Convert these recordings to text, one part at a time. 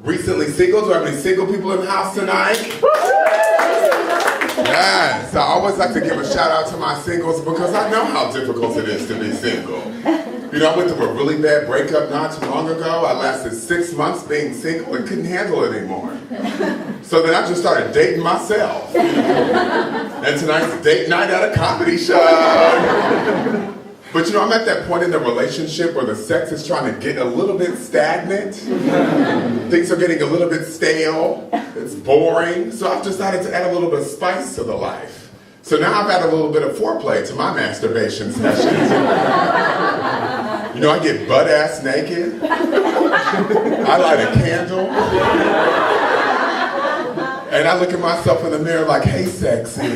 recently single. Do I have any single people in the house tonight? Yes, I always like to give a shout out to my singles because I know how difficult it is to be single. You know, I went through a really bad breakup not too long ago. I lasted 6 months being single and couldn't handle it anymore. So then I just started dating myself. And tonight's date night at a comedy show. But you know, I'm at that point in the relationship where the sex is trying to get a little bit stagnant. Things are getting a little bit stale. It's boring. So I've decided to add a little bit of spice to the life. So now I've added a little bit of foreplay to my masturbation sessions. You know, I get butt-ass naked. I light a candle. And I look at myself in the mirror like, hey, sexy.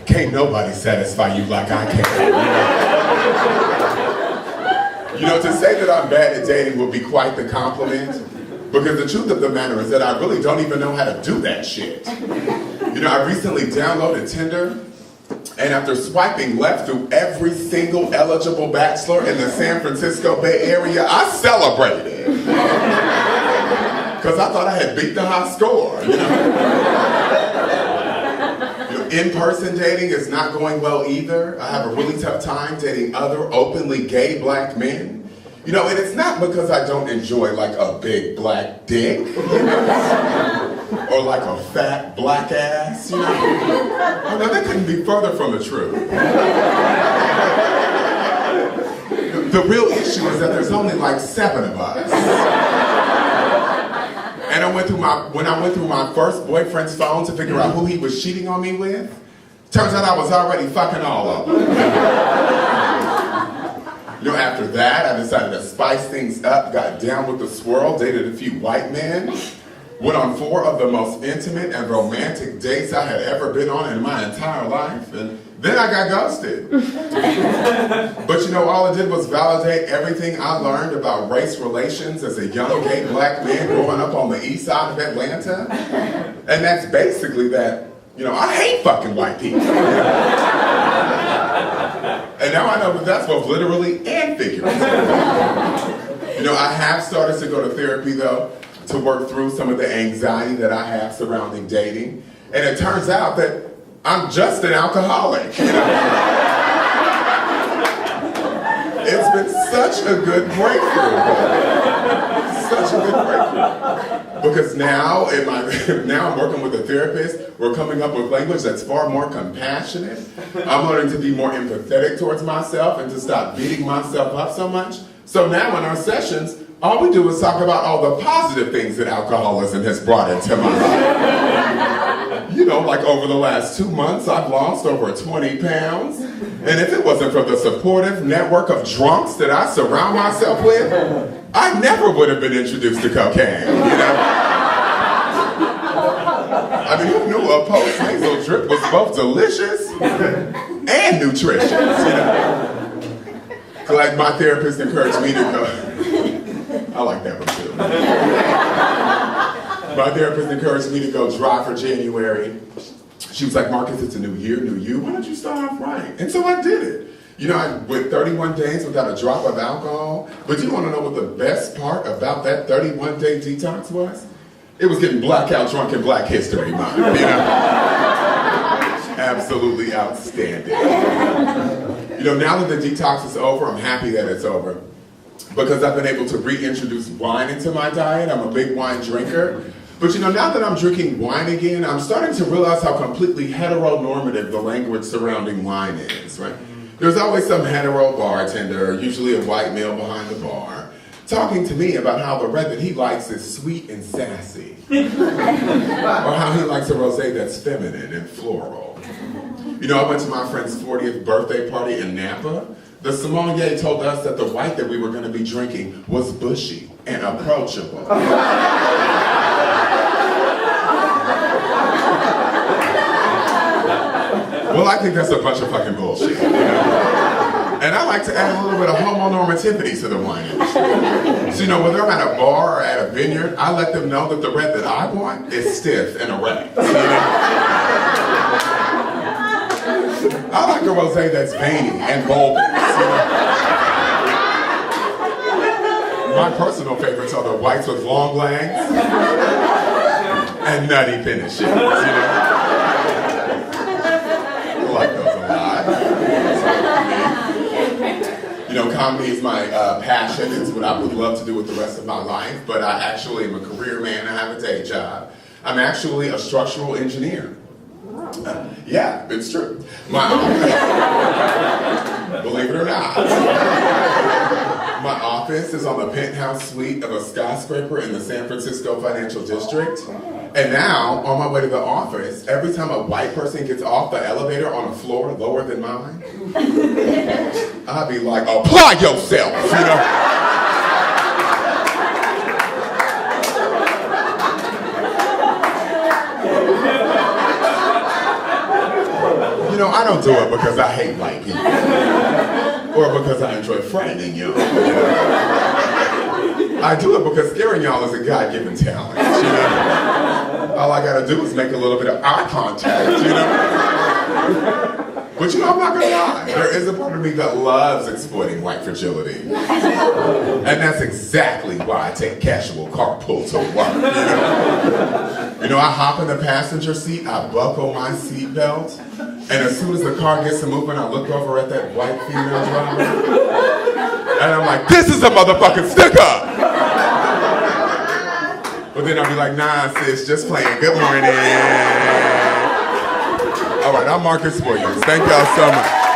Can't nobody satisfy you like I can. You know, to say that I'm bad at dating would be quite the compliment, because the truth of the matter is that I really don't even know how to do that shit. You know, I recently downloaded Tinder, and after swiping left through every single eligible bachelor in the San Francisco Bay Area, I celebrated. Because I thought I had beat the high score, you know? In-person dating is not going well either. I have a really tough time dating other openly gay black men. You know, and it's not because I don't enjoy like a big black dick, or like a fat black ass, you know? Oh, no, that couldn't be further from the truth. The real issue is that there's only like 7 of us. And when I went through my first boyfriend's phone to figure out who he was cheating on me with, turns out I was already fucking all of them. You know, after that, I decided to spice things up, got down with the swirl, dated a few white men, went on 4 of the most intimate and romantic dates I had ever been on in my entire life, and then I got ghosted. But you know, all it did was validate everything I learned about race relations as a young gay black man growing up on the east side of Atlanta. And that's basically that, you know, I hate fucking white people. And now I know that that's both literally and figuratively. You know, I have started to go to therapy though, to work through some of the anxiety that I have surrounding dating. And it turns out that I'm just an alcoholic. You know? It's been such a good breakthrough. Such a good breakthrough. Because now I'm working with a therapist. We're coming up with language that's far more compassionate. I'm learning to be more empathetic towards myself and to stop beating myself up so much. So now in our sessions, all we do is talk about all the positive things that alcoholism has brought into my life. You know, like over the last 2 months, I've lost over 20 pounds. And if it wasn't for the supportive network of drunks that I surround myself with, I never would have been introduced to cocaine, you know? I mean, who knew a post-nasal drip was both delicious and nutritious, you know? Like my therapist encouraged me to go. I like that one too. My therapist encouraged me to go dry for January. She was like, Marcus, it's a new year, new you. Why don't you start off right? And so I did it. You know, I went 31 days without a drop of alcohol. But you want to know what the best part about that 31-day detox was? It was getting blackout drunk in Black History Month, you know? Absolutely outstanding. You know, now that the detox is over, I'm happy that it's over. Because I've been able to reintroduce wine into my diet. I'm a big wine drinker. But you know, now that I'm drinking wine again, I'm starting to realize how completely heteronormative the language surrounding wine is, right? There's always some hetero bartender, usually a white male behind the bar, talking to me about how the red that he likes is sweet and sassy. Or how he likes a rosé that's feminine and floral. You know, I went to my friend's 40th birthday party in Napa. The sommelier told us that the white that we were going to be drinking was bushy and approachable. Well, I think that's a bunch of fucking bullshit. You know? And I like to add a little bit of homonormativity to the wine industry. So, you know, whether I'm at a bar or at a vineyard, I let them know that the red that I want is stiff and erect. You know? I like a rosé that's veiny and bulbous. You know? My personal favorites are the whites with long legs and nutty finishes, you know? I like those a lot. You know, comedy is my passion. It's what I would love to do with the rest of my life, but I actually am a career man. I have a day job. I'm actually a structural engineer. Yeah, it's true. Believe it or not. My office is on the penthouse suite of a skyscraper in the San Francisco Financial District. And now, on my way to the office, every time a white person gets off the elevator on a floor lower than mine, I'd be like, apply yourself, you know? You know, I don't do it because I hate white people or because I enjoy frightening you. I do it because scaring y'all is a God-given talent, you know? All I gotta do is make a little bit of eye contact, you know? But you know, I'm not gonna lie. There is a part of me that loves exploiting white fragility. And that's exactly why I take casual carpool to work, you know? You know, I hop in the passenger seat, I buckle my seatbelt, and as soon as the car gets to moving, I look over at that white female driver, and I'm like, this is a motherfucking sticker! But then I'll be like, nah, sis, just playing. Good morning. All right, I'm Marcus Williams. Thank y'all so much.